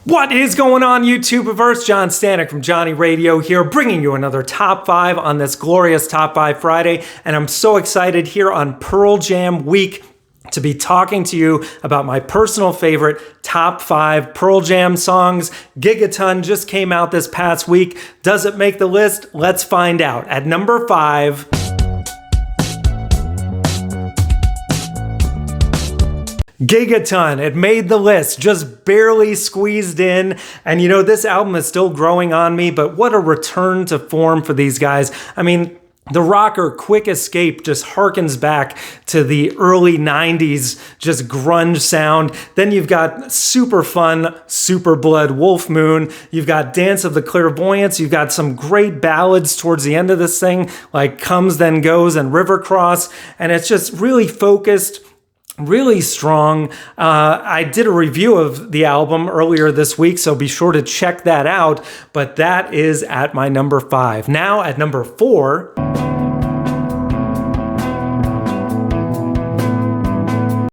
What is going on, YouTubeverse? John Stanek from Johnny Radio here, bringing you another Top 5 on this glorious Top 5 Friday. And I'm so excited here on Pearl Jam Week to be talking to you about my personal favorite Top 5 Pearl Jam songs. Gigaton just came out this past week. Does it make the list? Let's find out. At number 5... Gigaton, it made the list, just barely squeezed in. And you know, this album is still growing on me, but what a return to form for these guys. I mean, the rocker Quick Escape just harkens back to the early 90s, just grunge sound. Then you've got super fun Super Blood Wolf Moon. You've got Dance of the Clairvoyants. You've got some great ballads towards the end of this thing, like Comes Then Goes and River Cross. And it's just really focused, really strong. I did a review of the album earlier this week, so be sure to check that out. But that is at my number 5. Now at number 4...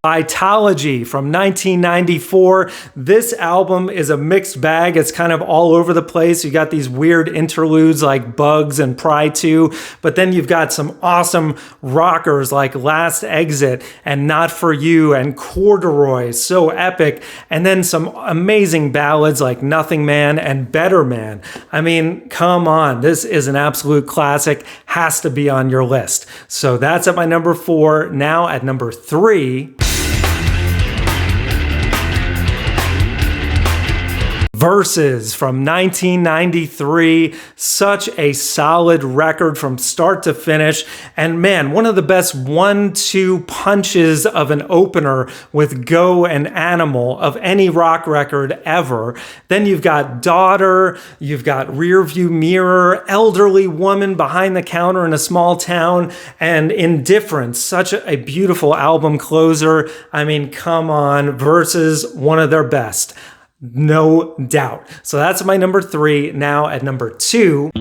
by Tala Ji from 1994. This album is a mixed bag. It's kind of all over the place. You got these weird interludes like Bugs and Pry 2, but then you've got some awesome rockers like Last Exit and Not For You and Corduroy, so epic. And then some amazing ballads like Nothing Man and Better Man. I mean, come on, this is an absolute classic. Has to be on your list. So that's at my number 4. Now at number 3... Verses from 1993, such a solid record from start to finish. And man, one of the best 1-2 punches of an opener with Go and Animal of any rock record ever. Then you've got Daughter, you've got Rearview Mirror, Elderly Woman Behind the Counter in a Small Town, and Indifference, such a beautiful album closer. I mean, come on, Verses, one of their best. No doubt. So that's my number 3. Now at number 2...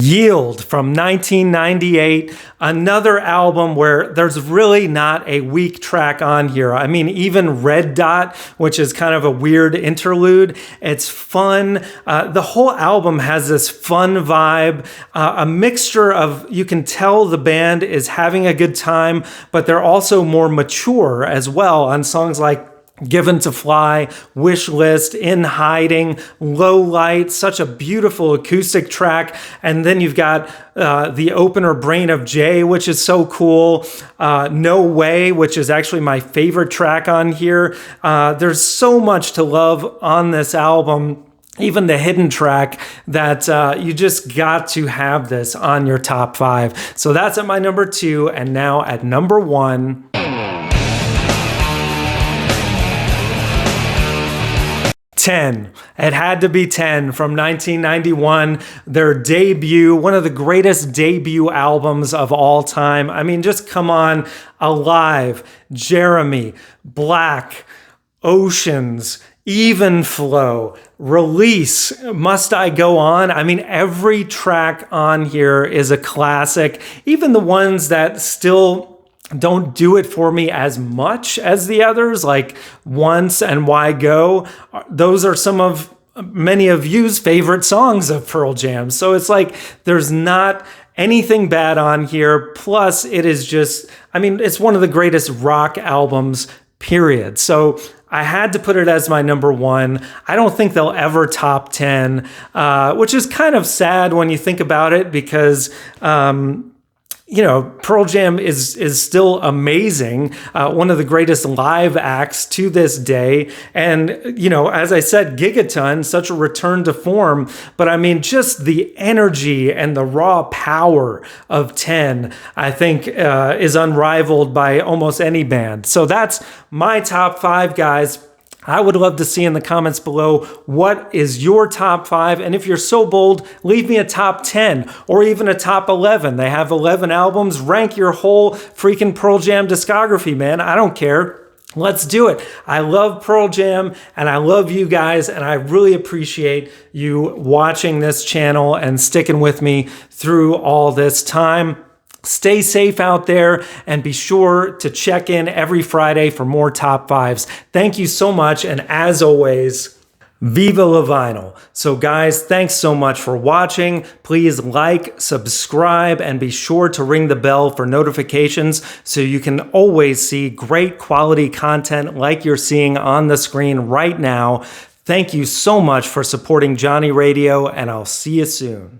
Yield from 1998, another album where there's really not a weak track on here. I mean, even Red Dot, which is kind of a weird interlude, it's fun. The whole album has this fun vibe, a mixture of, you can tell the band is having a good time, but they're also more mature as well on songs like Given to Fly, Wish List, In Hiding, Low Light, such a beautiful acoustic track. And then you've got the opener Brain of Jay, which is so cool. No Way, which is actually my favorite track on here. There's so much to love on this album. Even the hidden track that you just got to have this on your top 5. So that's at my number 2. And now at number 1... 10. It had to be 10 from 1991. Their debut, one of the greatest debut albums of all time. I mean, just come on. Alive, Jeremy, Black, Oceans, Even Flow, Release, Must I Go On? I mean, every track on here is a classic. Even the ones that still don't do it for me as much as the others, like Once and Why Go. Those are some of many of you's favorite songs of Pearl Jam. So it's like there's not anything bad on here. Plus, it is just, I mean, it's one of the greatest rock albums, period. So I had to put it as my number 1. I don't think they'll ever top 10, which is kind of sad when you think about it because... you know, Pearl Jam is still amazing, one of the greatest live acts to this day. And, you know, as I said, Gigaton, such a return to form. But I mean, just the energy and the raw power of 10, I think, is unrivaled by almost any band. So that's my top 5, guys. I would love to see in the comments below, what is your top 5? And if you're so bold, leave me a top 10 or even a top 11. They have 11 albums. Rank your whole freaking Pearl Jam discography, man. I don't care. Let's do it. I love Pearl Jam and I love you guys, and I really appreciate you watching this channel and sticking with me through all this time. Stay safe out there and be sure to check in every Friday for more top fives. Thank you so much. And as always, Viva la vinyl. So guys, thanks so much for watching. Please like, subscribe, and be sure to ring the bell for notifications so you can always see great quality content like you're seeing on the screen right now. Thank you so much for supporting Johnny Radio, and I'll see you soon.